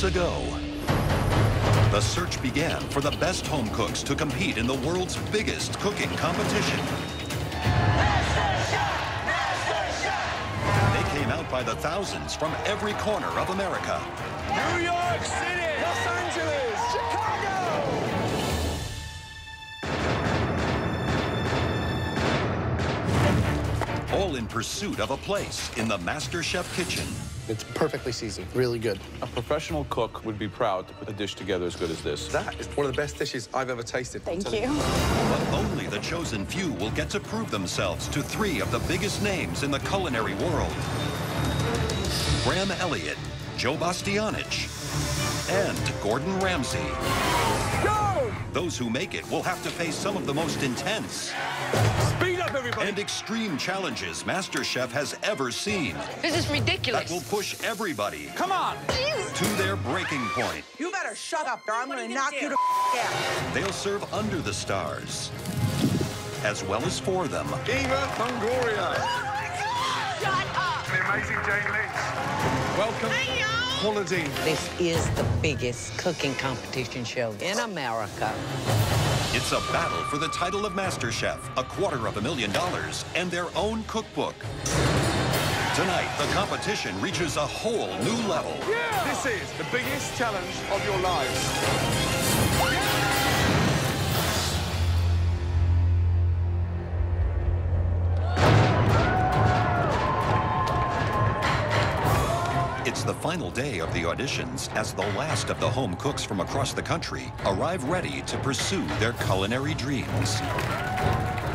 ago, the search began for the best home cooks to compete in the world's biggest cooking competition. MasterChef! MasterChef! They came out by the thousands from every corner of America. New York City! Los Angeles! Chicago! All in pursuit of a place in the MasterChef kitchen. It's perfectly seasoned, really good. A professional cook would be proud to put a dish together as good as this. That is one of the best dishes I've ever tasted. Thank you. But only the chosen few will get to prove themselves to three of the biggest names in the culinary world. Graham Elliott, Joe Bastianich, and Gordon Ramsay. Go! Those who make it will have to face some of the most intense Speed up, everybody! and extreme challenges MasterChef has ever seen. This is ridiculous. That will push everybody Come on! to their breaking point. You better shut up, or I'm gonna knock you to out. They'll serve under the stars, as well as for them. Eva Longoria. Shut up. The amazing Jane Lynch. Welcome. Quality. This is the biggest cooking competition show in America. It's a battle for the title of MasterChef, $250,000, and their own cookbook. Tonight, the competition reaches a whole new level. Yeah. This is the biggest challenge of your lives. It's the final day of the auditions as the last of the home cooks from across the country arrive ready to pursue their culinary dreams.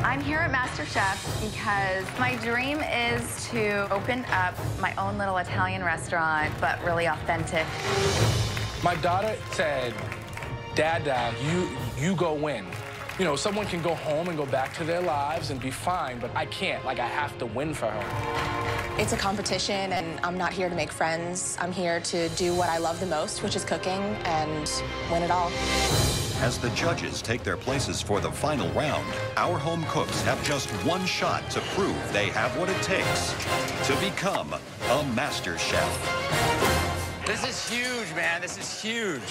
I'm here at MasterChef because my dream is to open up my own little Italian restaurant, but really authentic. My daughter said, Dad, you go win. You know, someone can go home and go back to their lives and be fine, but I can't. Like, I have to win for her. It's a competition, and I'm not here to make friends. I'm here to do what I love the most, which is cooking, and win it all. As the judges take their places for the final round, our home cooks have just one shot to prove they have what it takes to become a Master Chef. This is huge, man. This is huge.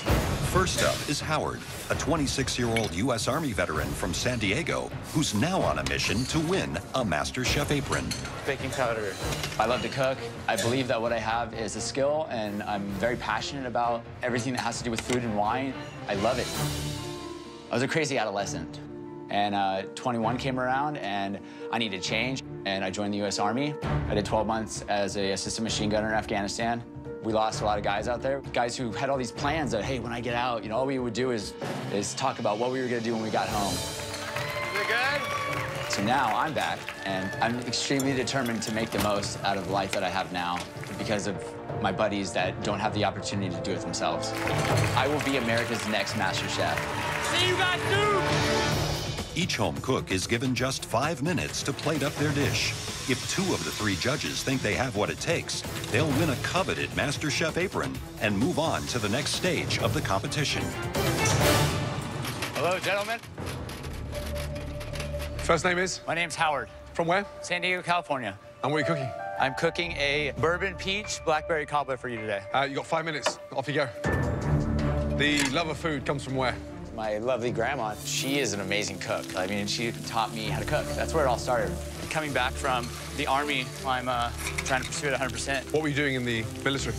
First up is Howard, a 26-year-old U.S. Army veteran from San Diego, who's now on a mission to win a MasterChef apron. Baking powder. I love to cook. I believe that what I have is a skill, and I'm very passionate about everything that has to do with food and wine. I love it. I was a crazy adolescent, and 21 came around, and I needed change, and I joined the U.S. Army. I did 12 months as an assistant machine gunner in Afghanistan. We lost a lot of guys out there, guys who had all these plans that, hey, when I get out, you know, all we would do is talk about what we were gonna do when we got home. You good? So now I'm back, and I'm extremely determined to make the most out of the life that I have now because of my buddies that don't have the opportunity to do it themselves. I will be America's next Master Chef. See you guys soon! Each home cook is given just 5 minutes to plate up their dish. If 2 of the 3 judges think they have what it takes, they'll win a coveted MasterChef apron and move on to the next stage of the competition. Hello, gentlemen. First name is? My name's Howard. From where? San Diego, California. And what are you cooking? I'm cooking a bourbon peach blackberry cobbler for you today. You got 5 minutes. Off you go. The love of food comes from where? My lovely grandma, she is an amazing cook. I mean, she taught me how to cook. That's where it all started. Coming back from the Army, I'm trying to pursue it 100%. What were you doing in the military?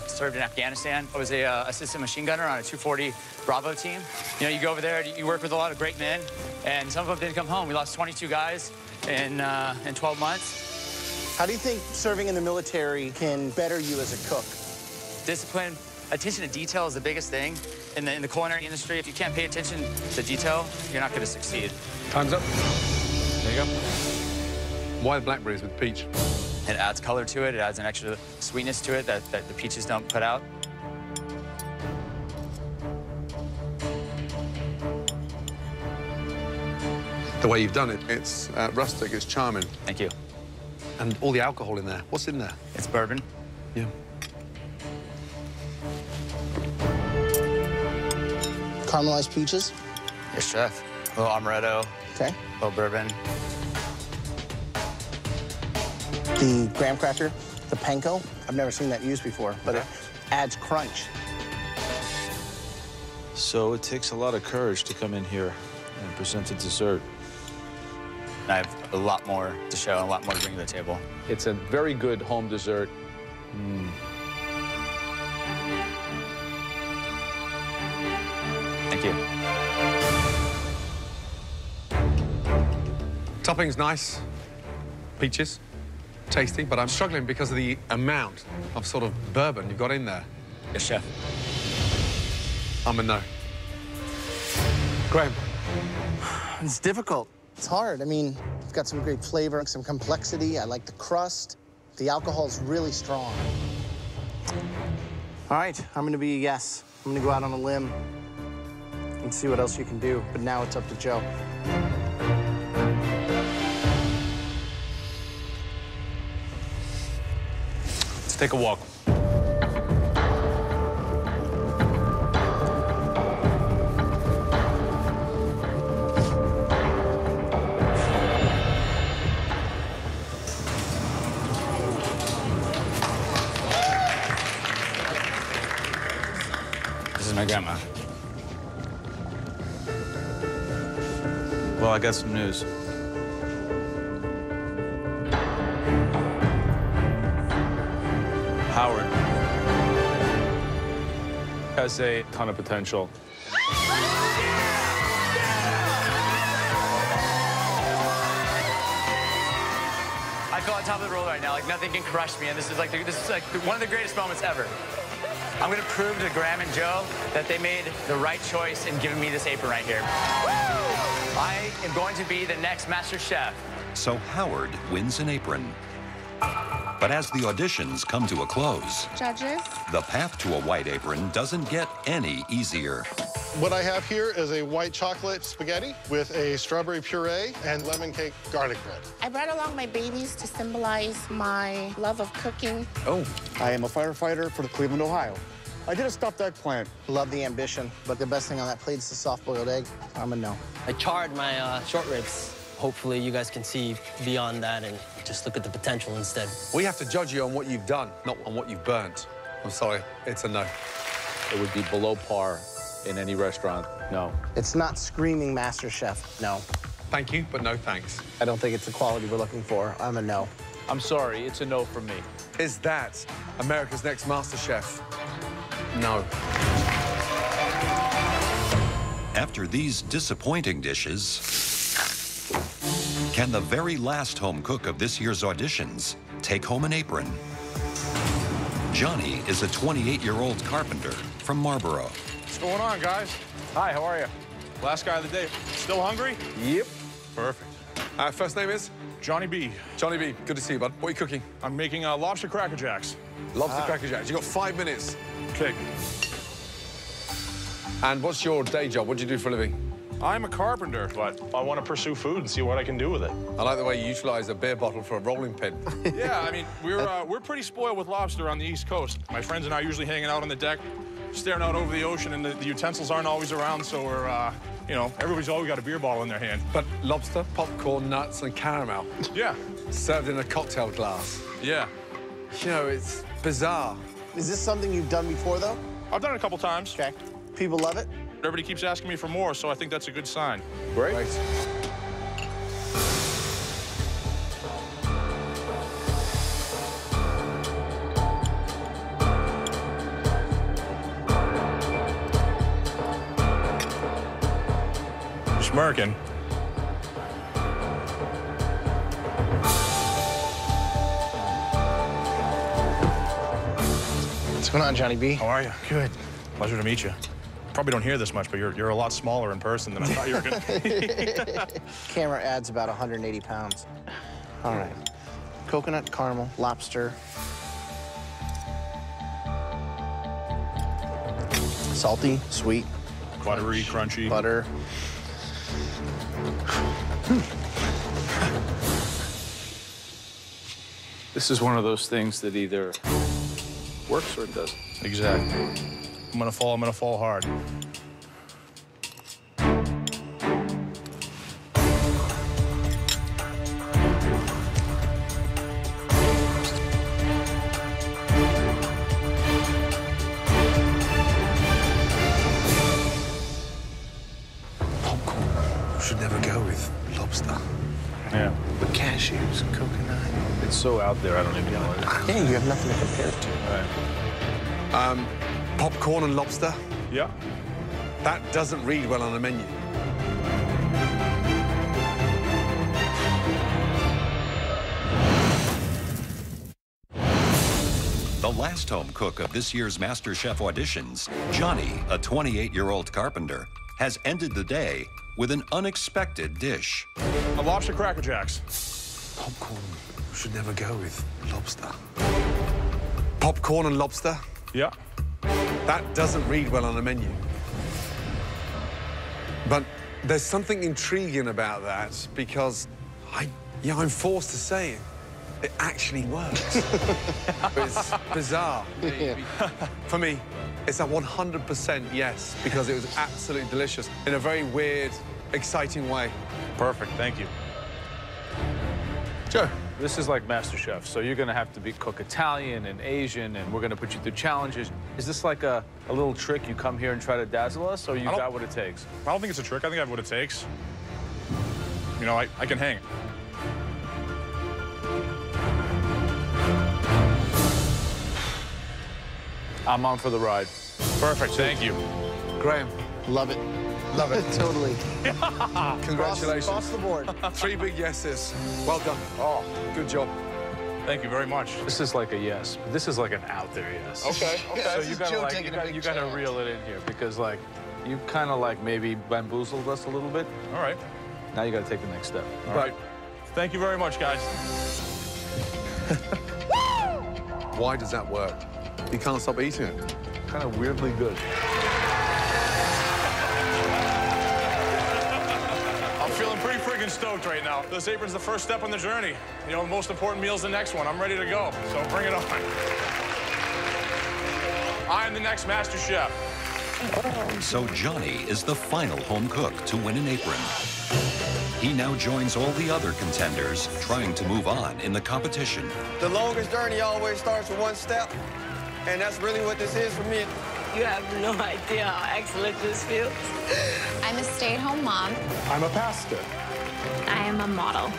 Served in Afghanistan. I was a assistant machine gunner on a 240 Bravo team. You know, you go over there, you work with a lot of great men, and some of them didn't come home. We lost 22 guys in 12 months. How do you think serving in the military can better you as a cook? Discipline, attention to detail is the biggest thing in the culinary industry. If you can't pay attention to detail, you're not going to succeed. Time's up. There you go. Why the blackberries with peach? It adds color to it. It adds an extra sweetness to it that the peaches don't put out. The way you've done it, it's rustic, it's charming. Thank you. And all the alcohol in there. What's in there? It's bourbon. Yeah. Caramelized peaches. Yes, chef. A little amaretto. Okay. A little bourbon. The graham cracker, the panko. I've never seen that used before, but it adds crunch. So it takes a lot of courage to come in here and present a dessert. I have a lot more to show and a lot more to bring to the table. It's a very good home dessert. Thank you. Topping's nice. Peaches. Tasty, but I'm struggling because of the amount of sort of bourbon you've got in there. Yes, chef. I'm a no. Graham. It's difficult. It's hard. I mean, it's got some great flavor, some complexity. I like the crust. The alcohol's really strong. All right, I'm gonna be a yes. I'm gonna go out on a limb and see what else you can do, but now it's up to Joe. Let's take a walk. This is my grandma. Well, I got some news. Howard Has a ton of potential. I feel on top of the world right now. Like nothing can crush me, and this is like one of the greatest moments ever. I'm gonna prove to Graham and Joe that they made the right choice in giving me this apron right here. I am going to be the next Master Chef. So Howard wins an apron. But as the auditions come to a close, Judges? the path to a white apron doesn't get any easier. What I have here is a white chocolate spaghetti with a strawberry puree and lemon cake garlic bread. I brought along my babies to symbolize my love of cooking. Oh, I am a firefighter for the Cleveland, Ohio. I did a stuffed eggplant. Love the ambition, but the best thing on that plate is the soft-boiled egg. I'm a no. I charred my short ribs. Hopefully you guys can see beyond that and just look at the potential instead. We have to judge you on what you've done, not on what you've burnt. I'm sorry, it's a no. It would be below par in any restaurant. No. It's not screaming MasterChef, no. Thank you, but no thanks. I don't think it's the quality we're looking for. I'm a no. I'm sorry, it's a no from me. Is that America's Next MasterChef? No. After these disappointing dishes, can the very last home cook of this year's auditions take home an apron? Johnny is a 28-year-old carpenter from Marlboro. What's going on, guys? Hi, how are you? Last guy of the day. Still hungry? Yep. Perfect. First name is? Johnny B. Johnny B, good to see you, bud. What are you cooking? I'm making lobster Cracker Jacks. Lobster Cracker Jacks. You got 5 minutes. Okay. And what's your day job? What do you do for a living? I'm a carpenter, but I want to pursue food and see what I can do with it. I like the way you utilize a beer bottle for a rolling pin. Yeah, I mean, we're pretty spoiled with lobster on the East Coast. My friends and I are usually hanging out on the deck, staring out over the ocean, and the utensils aren't always around, so we're, you know, everybody's always got a beer bottle in their hand. But lobster, popcorn, nuts, and caramel. Yeah. Served in a cocktail glass. Yeah. You know, it's bizarre. Is this something you've done before, though? I've done it a couple times. Okay. People love it? Everybody keeps asking me for more, so I think that's a good sign. Great. Smirking. What's going on, Johnny B? How are you? Good. Pleasure to meet you. Probably don't hear this much, but you're a lot smaller in person than I thought you were going to be. Camera adds about 180 pounds. All right. Coconut, caramel, lobster. Salty, sweet. Buttery, crunchy. Butter. This is one of those things that either works or it doesn't. Exactly. I'm gonna fall hard. Yeah. With cashews, coconut. It's so out there, I don't even know it. Yeah, you have nothing to compare it to. Right. Popcorn and lobster. Yeah. That doesn't read well on the menu. The last home cook of this year's MasterChef auditions, Johnny, a 28-year-old carpenter, has ended the day with an unexpected dish. A lobster Cracker Jacks. Popcorn should never go with lobster. Popcorn and lobster? Yeah. That doesn't read well on the menu. But there's something intriguing about that because I'm forced to say it. It actually works. It's bizarre. Yeah. For me, it's a 100% yes, because it was absolutely delicious in a very weird, exciting way. Perfect, thank you. Joe. This is like MasterChef, so you're gonna have to cook Italian and Asian, and we're gonna put you through challenges. Is this like a little trick? You come here and try to dazzle us, or you got what it takes? I don't think it's a trick. I think I have what it takes. You know, I can hang. I'm on for the ride. Perfect, thank you. Graham. Love it. Love it. Totally. Congratulations. Across the board. 3 big yeses. Well done. Oh, good job. Thank you very much. This is like a yes, but this is like an out there yes. Okay, okay. So you gotta reel it in here because like you kind of like maybe bamboozled us a little bit. All right. Now you gotta take the next step. All right. Thank you very much, guys. Why does that work? You can't stop eating it. Kind of weirdly good. I'm feeling pretty freaking stoked right now. This apron's the first step on the journey. You know, the most important meal's the next one. I'm ready to go, so bring it on. I'm the next Master Chef. So Johnny is the final home cook to win an apron. He now joins all the other contenders trying to move on in the competition. The longest journey always starts with one step, and that's really what this is for me. You have no idea how excellent this feels. I'm a stay-at-home mom. I'm a pastor. I am a model.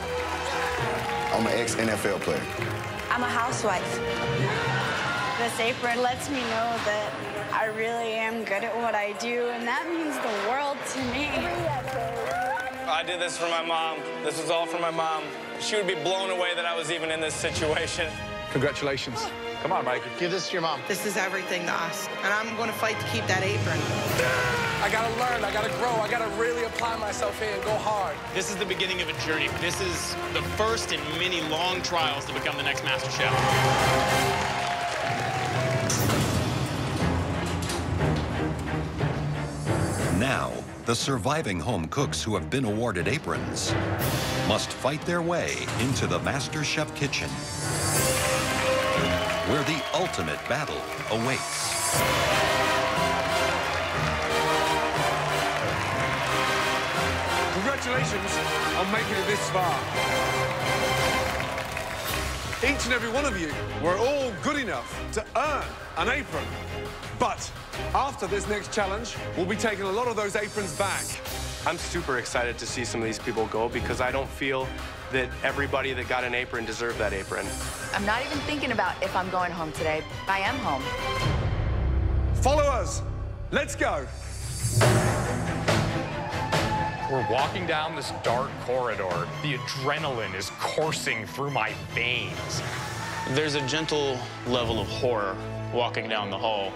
I'm an ex-NFL player. I'm a housewife. This apron lets me know that I really am good at what I do, and that means the world to me. I did this for my mom. This was all for my mom. She would be blown away that I was even in this situation. Congratulations. Come on, Mike. Give this to your mom. This is everything to us, and I'm going to fight to keep that apron. I gotta learn, I gotta grow, I gotta really apply myself here and go hard. This is the beginning of a journey. This is the first in many long trials to become the next Master Chef. Now, the surviving home cooks who have been awarded aprons must fight their way into the MasterChef kitchen, where the ultimate battle awaits. Congratulations on making it this far. Each and every one of you were all good enough to earn an apron. But after this next challenge, we'll be taking a lot of those aprons back. I'm super excited to see some of these people go because I don't feel that everybody that got an apron deserved that apron. I'm not even thinking about if I'm going home today. I am home. Follow us. Let's go. We're walking down this dark corridor. The adrenaline is coursing through my veins. There's a gentle level of horror walking down the hall,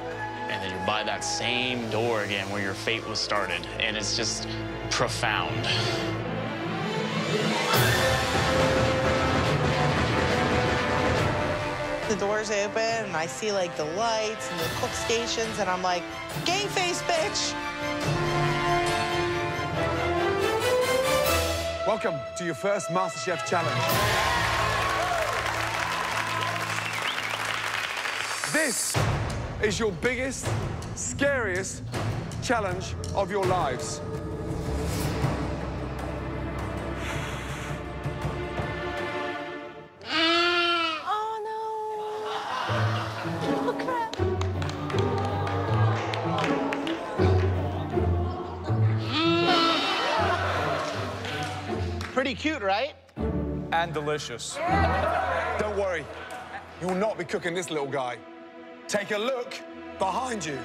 and then you're by that same door again where your fate was started, and it's just profound. The doors open, and I see, like, the lights and the cook stations, and I'm like, game face, bitch! Welcome to your first MasterChef challenge. This is your biggest, scariest challenge of your lives. Pretty cute, right? And delicious. Don't worry, you will not be cooking this little guy. Take a look behind you.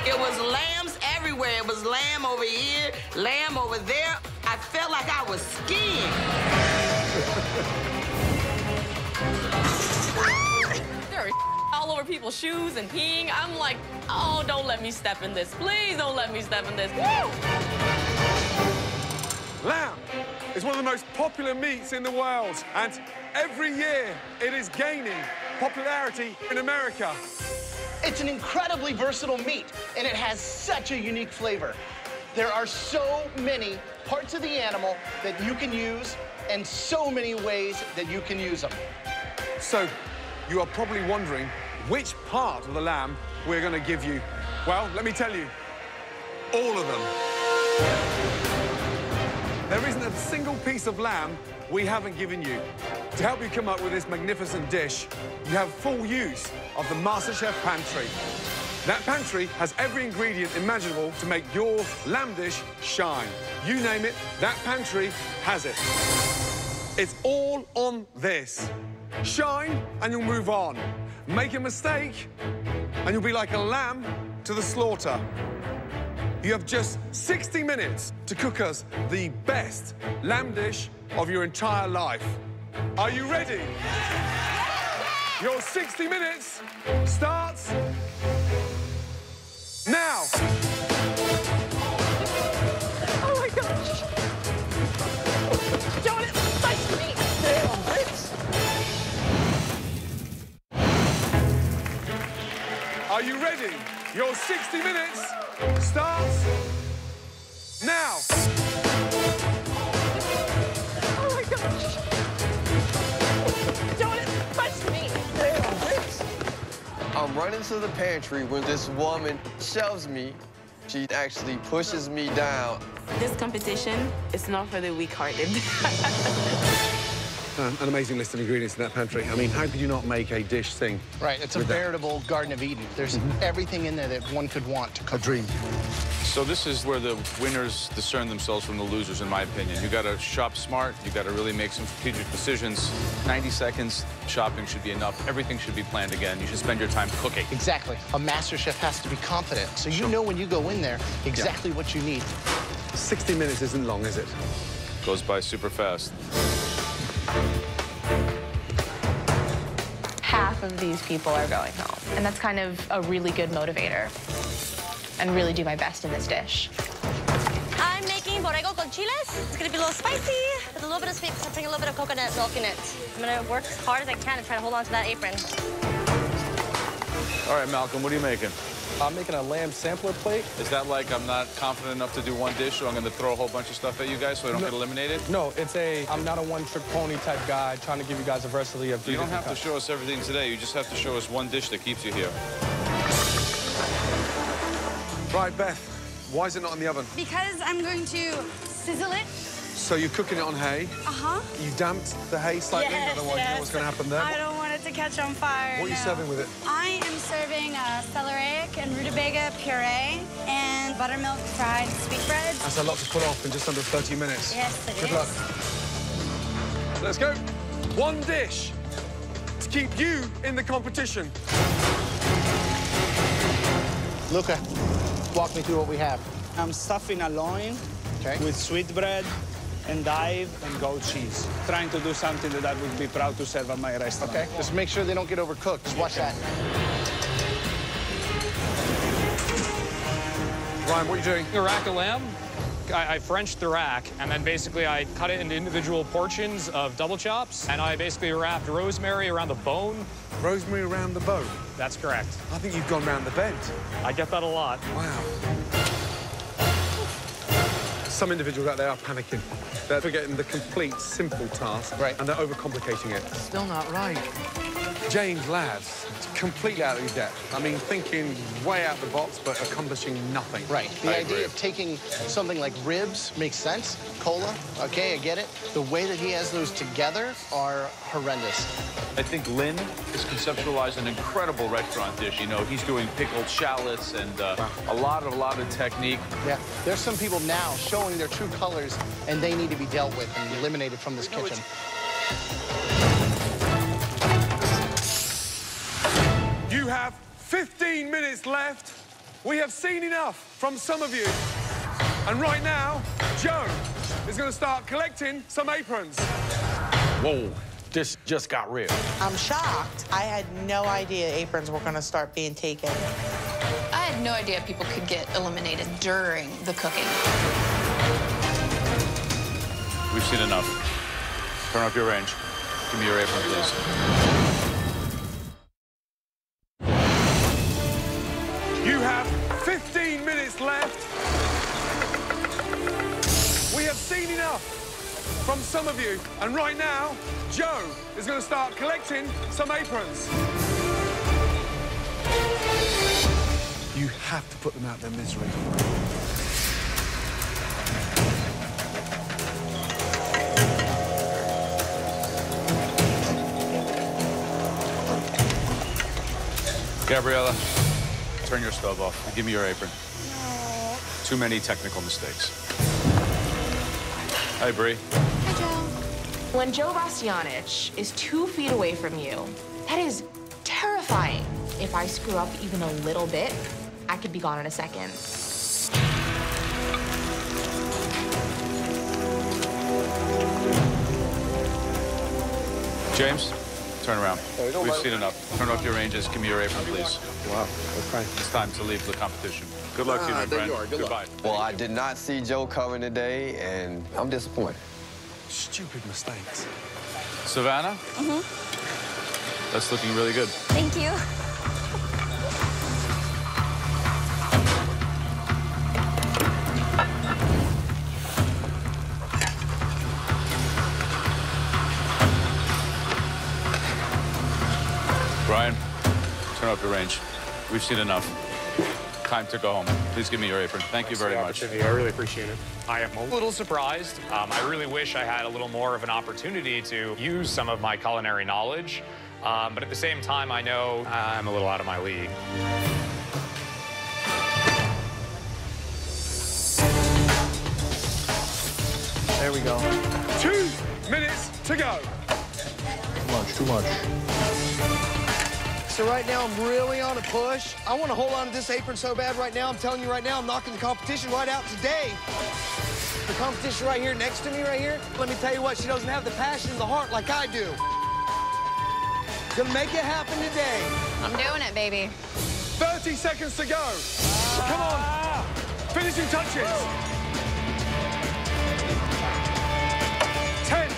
It was lambs everywhere. It was lamb over here, lamb over there. I felt like I was skiing. There are all over people's shoes and peeing. I'm like, oh, don't let me step in this. Please don't let me step in this. Woo! Lamb is one of the most popular meats in the world, and every year it is gaining popularity in America. It's an incredibly versatile meat, and it has such a unique flavor. There are so many parts of the animal that you can use, and so many ways that you can use them. So, you are probably wondering which part of the lamb we're going to give you. Well, let me tell you, all of them. There isn't a single piece of lamb we haven't given you. To help you come up with this magnificent dish, you have full use of the MasterChef pantry. That pantry has every ingredient imaginable to make your lamb dish shine. You name it, that pantry has it. It's all on this. Shine, and you'll move on. Make a mistake, and you'll be like a lamb to the slaughter. You have just 60 minutes to cook us the best lamb dish of your entire life. Are you ready? Your 60 minutes starts now. Oh my gosh. Don't it touch me. Damn, bitch. Are you ready? Your 60 minutes starts now. Oh my gosh. Don't it touch me. Damn, bitch. I'm running to the pantry when this woman shoves me. She actually pushes me down. This competition is not for the weak-hearted. An amazing list of ingredients in that pantry. I mean, how could you not make a dish sing? Right, it's a veritable Garden of Eden. There's everything in there that one could want to cook. A dream. So this is where the winners discern themselves from the losers, in my opinion. You gotta shop smart, you gotta really make some strategic decisions. 90 seconds, shopping should be enough. Everything should be planned again. You should spend your time cooking. Exactly. A master chef has to be confident, so you know when you go in there exactly what you need. 60 minutes isn't long, is it? Goes by super fast. Half of these people are going home, and that's kind of a really good motivator, and really do my best in this dish. I'm making borrego con chiles. It's gonna be a little spicy with a little bit of sweet, so I'm putting a little bit of coconut milk in it. I'm gonna work as hard as I can to try to hold on to that apron. All right, Malcolm, what are you making? I'm making a lamb sampler plate. Is that like I'm not confident enough to do one dish, so I'm gonna throw a whole bunch of stuff at you guys so I don't get eliminated? No, I'm not a one-trick pony type guy trying to give you guys a versatility of You don't have to show us everything today. You just have to show us one dish that keeps you here. Right, Beth, why is it not in the oven? Because I'm going to sizzle it. So you're cooking it on hay? Uh-huh. You damped the hay slightly, Yes, otherwise you know what's going to happen there. I don't want it to catch on fire. What are you serving with it? I am serving celeriac and rutabaga puree and buttermilk fried sweetbread. That's a lot to pull off in just under 30 minutes. Yes, it Good is. luck. Let's go. One dish to keep you in the competition. Luca, walk me through what we have. I'm stuffing a loin with sweetbread, endive, and goat cheese. Trying to do something that I would be proud to serve at my restaurant. Okay, just make sure they don't get overcooked. Just watch that. Ryan, what are you doing? The rack of lamb, I Frenched the rack, and then basically I cut it into individual portions of double chops, and I basically wrapped rosemary around the bone. Rosemary around the bone? That's correct. I think you've gone round the bend. I get that a lot. Wow. Some individuals out there are panicking. They're forgetting the complete, simple task, and they're overcomplicating it. Still not right. James, lads, completely out of your depth. I mean, thinking way out the box, but accomplishing nothing. Right. The idea of taking something like ribs makes sense. Cola, okay, I get it. The way that he has those together are horrendous. I think Lynn has conceptualized an incredible restaurant dish. You know, he's doing pickled shallots and a lot of technique. Yeah, there's some people now showing their true colors, and they need to be dealt with and eliminated from this kitchen. You have 15 minutes left. We have seen enough from some of you. And right now, Joe is going to start collecting some aprons. Whoa, this just got real. I'm shocked. I had no idea aprons were going to start being taken. I had no idea people could get eliminated during the cooking. We've seen enough. Turn up your range. Give me your apron, please. You have 15 minutes left. We have seen enough from some of you. And right now, Joe is going to start collecting some aprons. You have to put them out of their misery. Gabriella, turn your stove off and give me your apron. Too many technical mistakes. Hi, Bree. Hi, Joe. When Joe Bastianich is 2 feet away from you, that is terrifying. If I screw up even a little bit, I could be gone in a second. James, turn around. We've seen enough. Turn off your ranges. Give me your apron, please. Wow, okay. It's time to leave the competition. Good luck to you, my friend. Goodbye. Well, I did not see Joe coming today, and I'm disappointed. Stupid mistakes. Savannah? That's looking really good. Thank you. Brian, turn up your range. We've seen enough. Time to go home. Please give me your apron. Thank you very much. I really appreciate it. I am a little surprised. I really wish I had a little more of an opportunity to use some of my culinary knowledge. But at the same time, I know I'm a little out of my league. There we go. 2 minutes to go. Too much. So right now, I'm really on a push. I want to hold on to this apron so bad right now. I'm telling you right now, I'm knocking the competition right out today. The competition right here next to me right here, let me tell you what, she doesn't have the passion and the heart like I do. Gonna make it happen today. I'm doing it, baby. 30 seconds to go. Come on. Finishing touches. 10,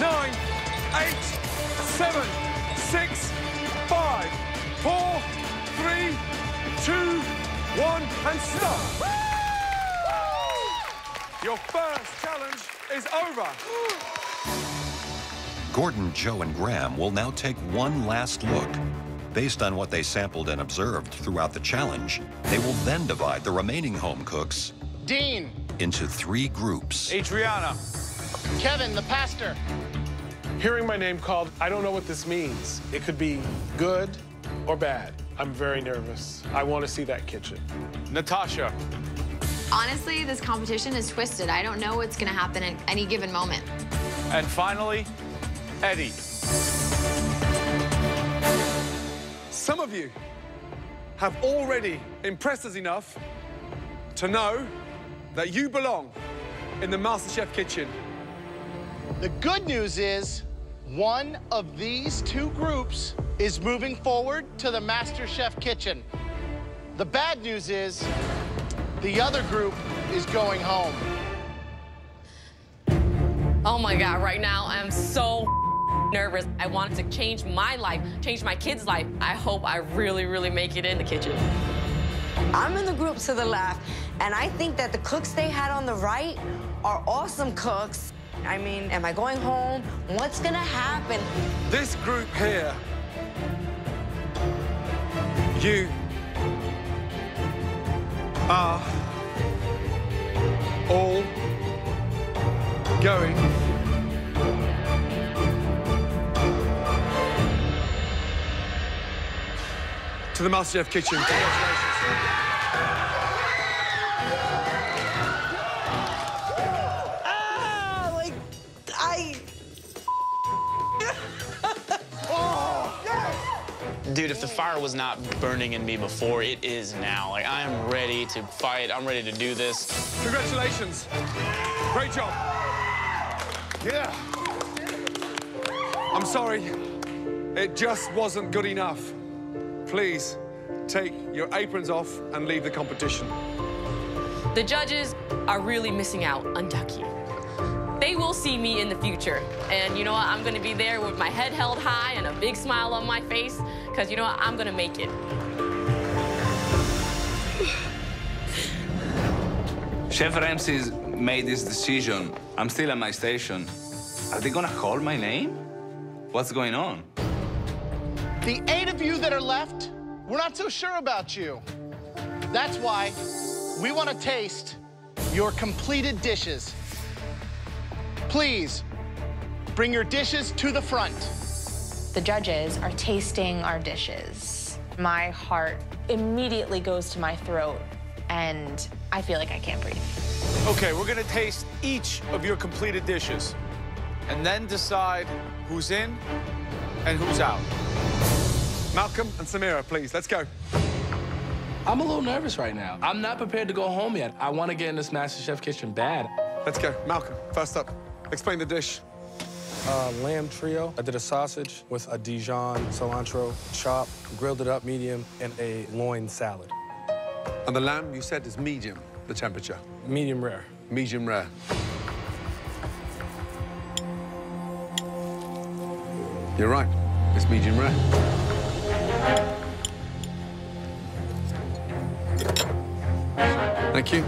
9, 8, 7, 6, 5, 4, 3, 2, 1, and stop. Your first challenge is over. Gordon, Joe, and Graham will now take one last look. Based on what they sampled and observed throughout the challenge, they will then divide the remaining home cooks Dean. into 3 groups. Adriana. Kevin, the pastor. Hearing my name called, I don't know what this means. It could be good or bad. I'm very nervous. I want to see that kitchen. Natasha. Honestly, this competition is twisted. I don't know what's going to happen at any given moment. And finally, Eddie. Some of you have already impressed us enough to know that you belong in the MasterChef kitchen. The good news is one of these 2 groups is moving forward to the MasterChef kitchen. The bad news is the other group is going home. Oh my God, right now I'm so nervous. I wanted to change my life, change my kids' life. I hope I really, really make it in the kitchen. I'm in the group to the left, and I think that the cooks they had on the right are awesome cooks. I mean, am I going home? What's gonna happen? This group here You are all going to the MasterChef kitchen. Congratulations. Dude, if the fire was not burning in me before, it is now. Like, I am ready to fight. I'm ready to do this. Congratulations. Great job. Yeah. I'm sorry. It just wasn't good enough. Please take your aprons off and leave the competition. The judges are really missing out on Ducky. They will see me in the future. And you know what? I'm gonna be there with my head held high and a big smile on my face, because you know what? I'm gonna make it. Chef Ramsay's made this decision. I'm still at my station. Are they gonna call my name? What's going on? The 8 of you that are left, we're not so sure about you. That's why we want to taste your completed dishes. Please, bring your dishes to the front. The judges are tasting our dishes. My heart immediately goes to my throat, and I feel like I can't breathe. Okay, we're gonna taste each of your completed dishes and then decide who's in and who's out. Malcolm and Samira, please, let's go. I'm a little nervous right now. I'm not prepared to go home yet. I want to get in this MasterChef kitchen bad. Let's go. Malcolm, first up. Explain the dish. Lamb trio. I did a sausage with a Dijon cilantro chop, grilled it up medium, and a loin salad. And the lamb, you said, is medium, the temperature? Medium rare. Medium rare. You're right. It's medium rare. Thank you.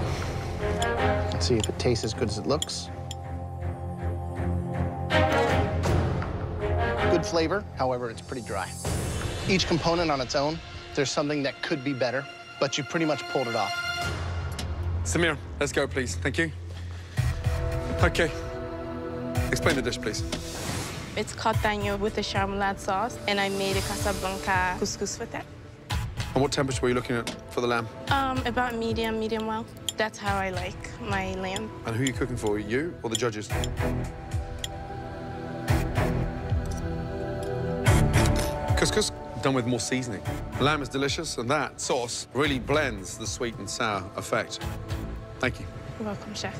Let's see if it tastes as good as it looks. Good flavor, however, it's pretty dry. Each component on its own, there's something that could be better, but you pretty much pulled it off. Samira, let's go, please. Thank you. Okay. Explain the dish, please. It's cotaño with a charmelade sauce, and I made a Casablanca couscous with it. And what temperature were you looking at for the lamb? About medium well. That's how I like my lamb. And who are you cooking for, you or the judges? Couscous, done with more seasoning. The lamb is delicious, and that sauce really blends the sweet and sour effect. Thank you. You're welcome, chef.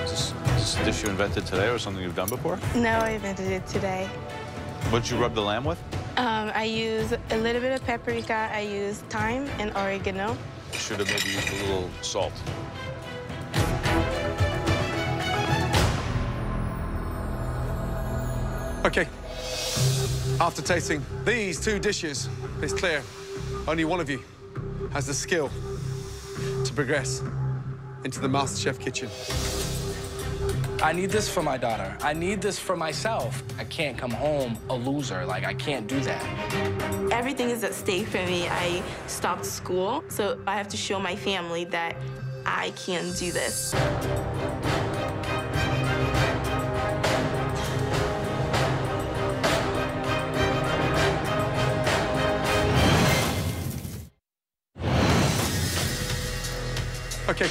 Is this a dish you invented today or something you've done before? No, I invented it today. What did you rub the lamb with? I use a little bit of paprika. I use thyme and oregano. Should have maybe used a little salt. Okay. After tasting these 2 dishes, it's clear only one of you has the skill to progress into the MasterChef kitchen. I need this for my daughter. I need this for myself. I can't come home a loser. Like, I can't do that. Everything is at stake for me. I stopped school, so I have to show my family that I can do this. Okay.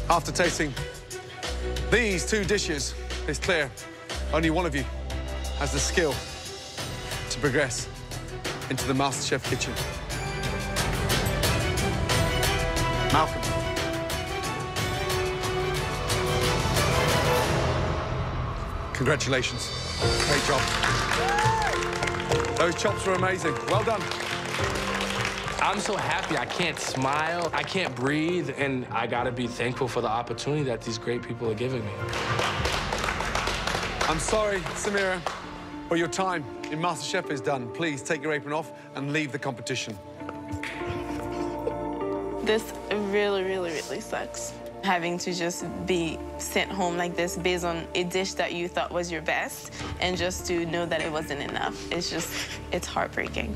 After tasting these 2 dishes, it's clear only one of you has the skill to progress into the MasterChef kitchen. Malcolm. Congratulations. Great job. Those chops were amazing. Well done. I'm so happy. I can't smile. I can't breathe. And I gotta be thankful for the opportunity that these great people are giving me. I'm sorry, Samira, but your time in MasterChef is done. Please take your apron off and leave the competition. This really sucks. Having to just be sent home like this based on a dish that you thought was your best and just to know that it wasn't enough. It's heartbreaking.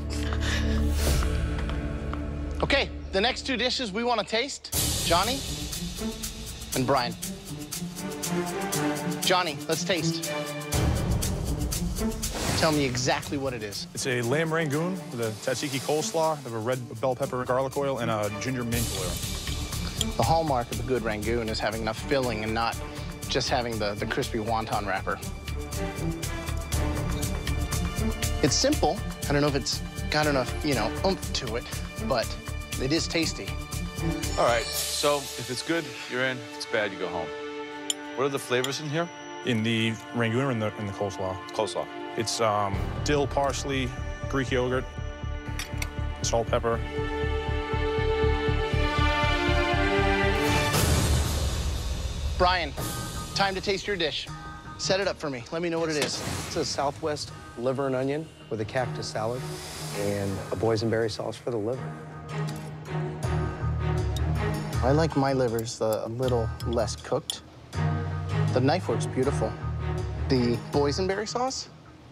Okay, the next two dishes we want to taste, Johnny and Brian. Johnny, let's taste. Tell me exactly what it is. It's a lamb rangoon with a tzatziki coleslaw, of a red bell pepper garlic oil, and a ginger mint oil. The hallmark of a good rangoon is having enough filling and not just having the crispy wonton wrapper. It's simple. I don't know if it's got enough, oomph to it, but it is tasty. All right, so if it's good, you're in. If it's bad, you go home. What are the flavors in here? In the rangoon or in the coleslaw? Coleslaw. It's dill, parsley, Greek yogurt, salt, pepper. Brian, time to taste your dish. Set it up for me. Let me know what it is. It's a Southwest liver and onion with a cactus salad and a boysenberry sauce for the liver. I like my livers a little less cooked. The knife works beautiful. The boysenberry sauce,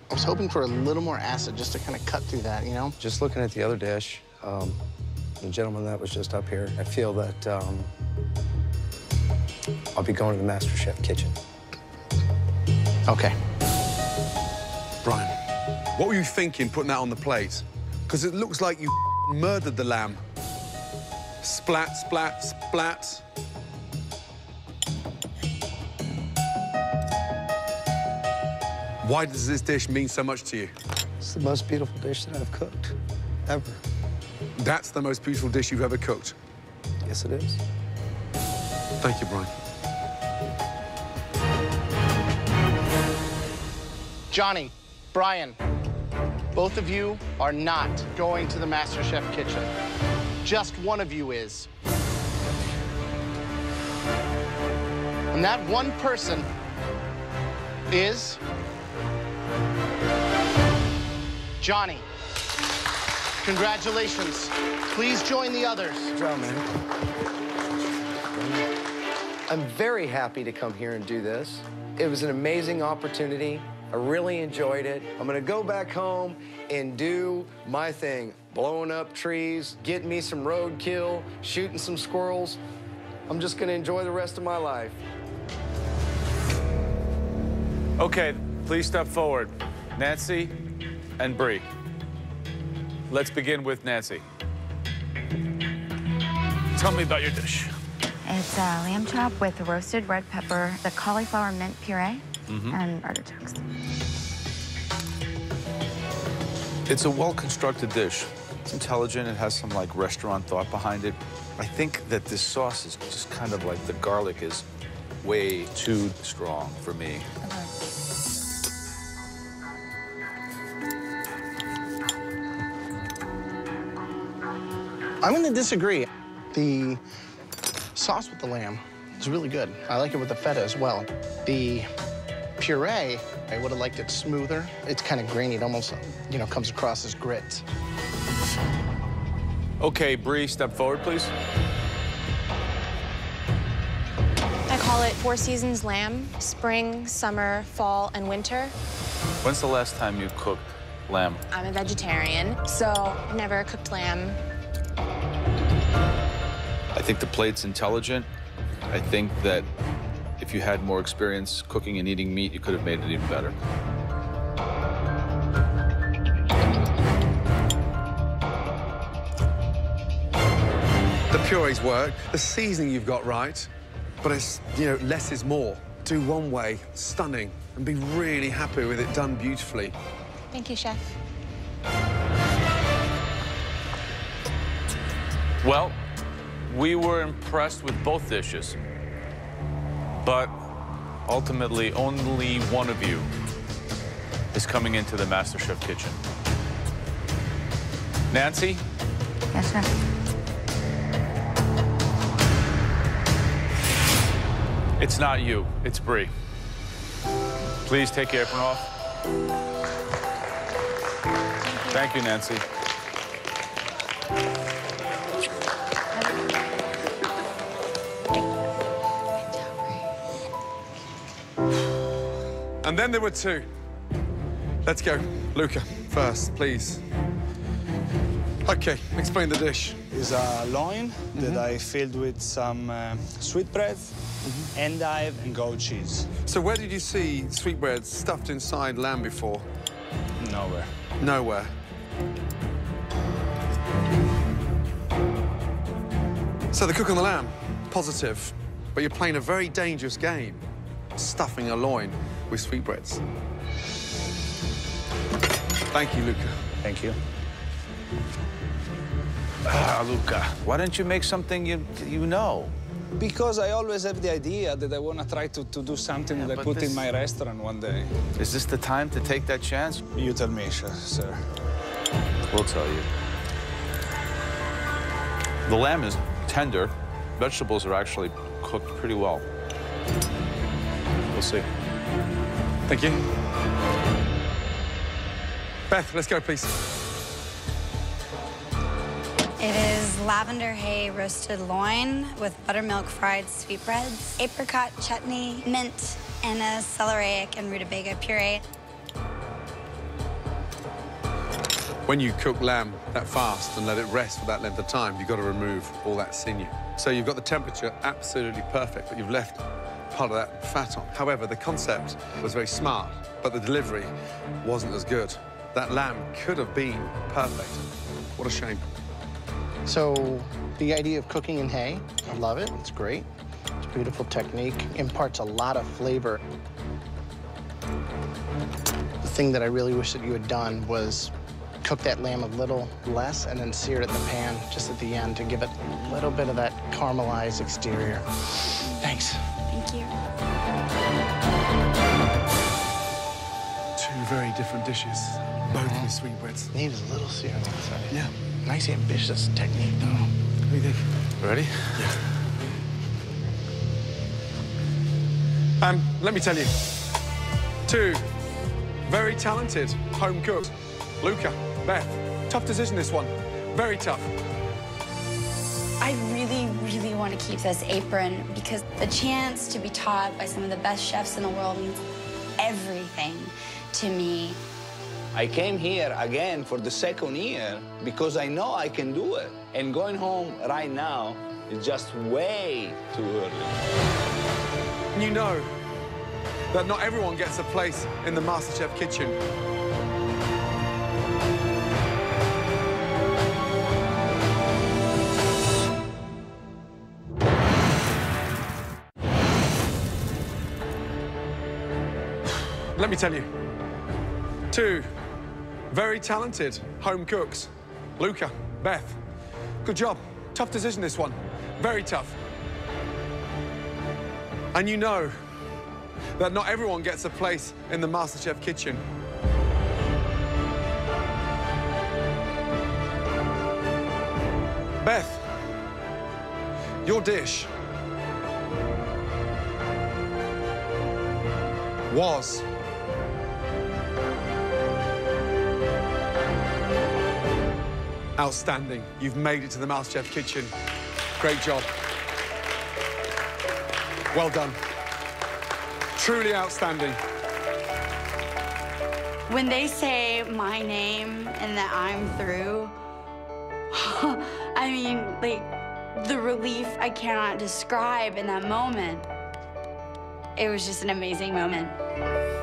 I was hoping for a little more acid just to kind of cut through that, Just looking at the other dish, the gentleman that was just up here, I feel that I'll be going to the MasterChef kitchen. Okay. Brian, what were you thinking putting that on the plate? Because it looks like you murdered the lamb. Splat, splat, splat. Why does this dish mean so much to you? It's the most beautiful dish that I've cooked, ever. That's the most beautiful dish you've ever cooked? Yes, it is. Thank you, Brian. Johnny, Brian, both of you are not going to the MasterChef kitchen. Just one of you is. And that one person is Johnny. Congratulations. Please join the others. Good job, man. I'm very happy to come here and do this. It was an amazing opportunity. I really enjoyed it. I'm gonna go back home and do my thing. Blowing up trees, getting me some roadkill, shooting some squirrels. I'm just gonna enjoy the rest of my life. Okay, please step forward. Nancy and Bree. Let's begin with Nancy. Tell me about your dish. It's a lamb chop with roasted red pepper, the cauliflower mint puree, and artichokes. It's a well-constructed dish. It's intelligent. It has some, restaurant thought behind it. I think that this sauce is just kind of the garlic is way too strong for me. I'm going to disagree. The sauce with the lamb is really good. I like it with the feta as well. The puree, I would have liked it smoother. It's kind of grainy. It almost, comes across as grit. Okay, Bree, step forward, please. I call it 4 seasons lamb: spring, summer, fall, and winter. When's the last time you cooked lamb? I'm a vegetarian, so I've never cooked lamb. I think the plate's intelligent. I think that if you had more experience cooking and eating meat, you could have made it even better. The purees work. The seasoning you've got right, but it's, less is more. Do one way, stunning, and be really happy with it done beautifully. Thank you, Chef. Well, we were impressed with both dishes, but ultimately only one of you is coming into the MasterChef kitchen. Nancy? Yes, Chef. It's not you, it's Bree. Please take your apron off. Thank you, Nancy. And then there were two. Let's go. Luca, first, please. Okay, explain the dish. It's a loin that I filled with some sweetbread, endive, and goat cheese. So where did you see sweetbreads stuffed inside lamb before? Nowhere. Nowhere. So the cook on the lamb, positive, but you're playing a very dangerous game, stuffing a loin with sweetbreads. Thank you, Luca. Thank you. Luca, why don't you make something you know? Because I always have the idea that I want to try to do something that I put in my restaurant one day. Is this the time to take that chance? You tell me, sir. We'll tell you. The lamb is tender. Vegetables are actually cooked pretty well. We'll see. Thank you. Beth, let's go, please. It is lavender hay roasted loin with buttermilk fried sweetbreads, apricot chutney, mint, and a celeriac and rutabaga puree. When you cook lamb that fast and let it rest for that length of time, you've got to remove all that sinew. So you've got the temperature absolutely perfect, but you've left part of that fat on. However, the concept was very smart, but the delivery wasn't as good. That lamb could have been perfect. What a shame. So the idea of cooking in hay, I love it. It's great. It's a beautiful technique. Imparts a lot of flavor. The thing that I really wish that you had done was cook that lamb a little less and then sear it in the pan just at the end to give it a little bit of that caramelized exterior. Thanks. Thank you. Two very different dishes, both with sweetbreads. Needs a little sear on the outside. Yeah. Nice ambitious technique, though. What do you think? Ready? Yeah. Let me tell you. Two very talented home cooks. Luca, Beth, tough decision, this one. Very tough. I really, really want to keep this apron because the chance to be taught by some of the best chefs in the world means everything to me. I came here again for the second year because I know I can do it. And going home right now is just way too early. You know that not everyone gets a place in the MasterChef kitchen. Let me tell you. Two very talented home cooks. Luca, Beth, good job. Tough decision, this one. Very tough. And you know that not everyone gets a place in the MasterChef kitchen. Beth, your dish was outstanding. You've made it to the MasterChef kitchen. Great job. Well done. Truly outstanding. When they say my name and that I'm through, I mean, like, the relief I cannot describe in that moment. It was just an amazing moment.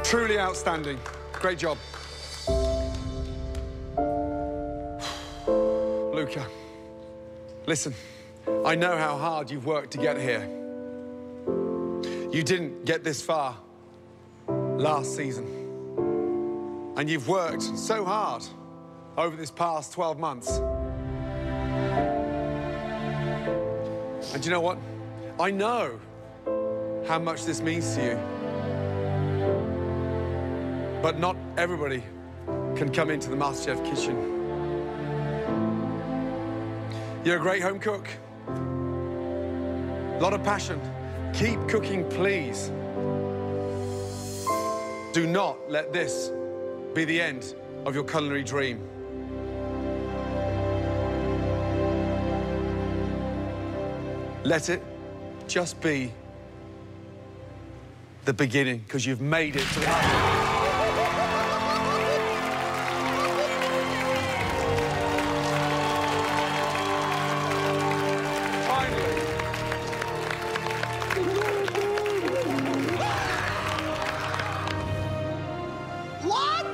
Truly outstanding. Great job. Luca, listen, I know how hard you've worked to get here. You didn't get this far last season. And you've worked so hard over this past 12 months. And you know what? I know how much this means to you. But not everybody can come into the MasterChef kitchen. You're a great home cook. A lot of passion. Keep cooking, please. Do not let this be the end of your culinary dream. Let it just be the beginning, because you've made it to the... What?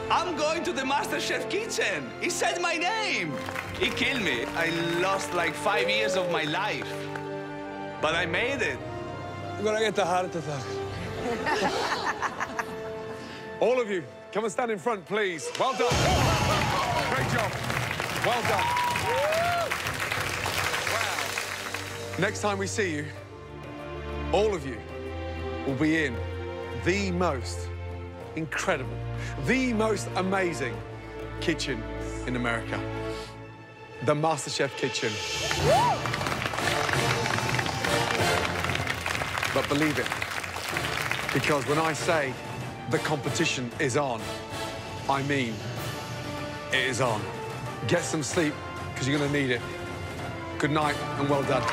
I'm going to the MasterChef kitchen. He said my name. He killed me. I lost like 5 years of my life. But I made it. I'm gonna get the heart attack. All of you, come and stand in front, please. Well done. Great job. Well done. Wow. Next time we see you, all of you will be in the most incredible, the most amazing kitchen in America. The MasterChef kitchen. But believe it, because when I say the competition is on, I mean it is on. Get some sleep, because you're going to need it. Good night and well done.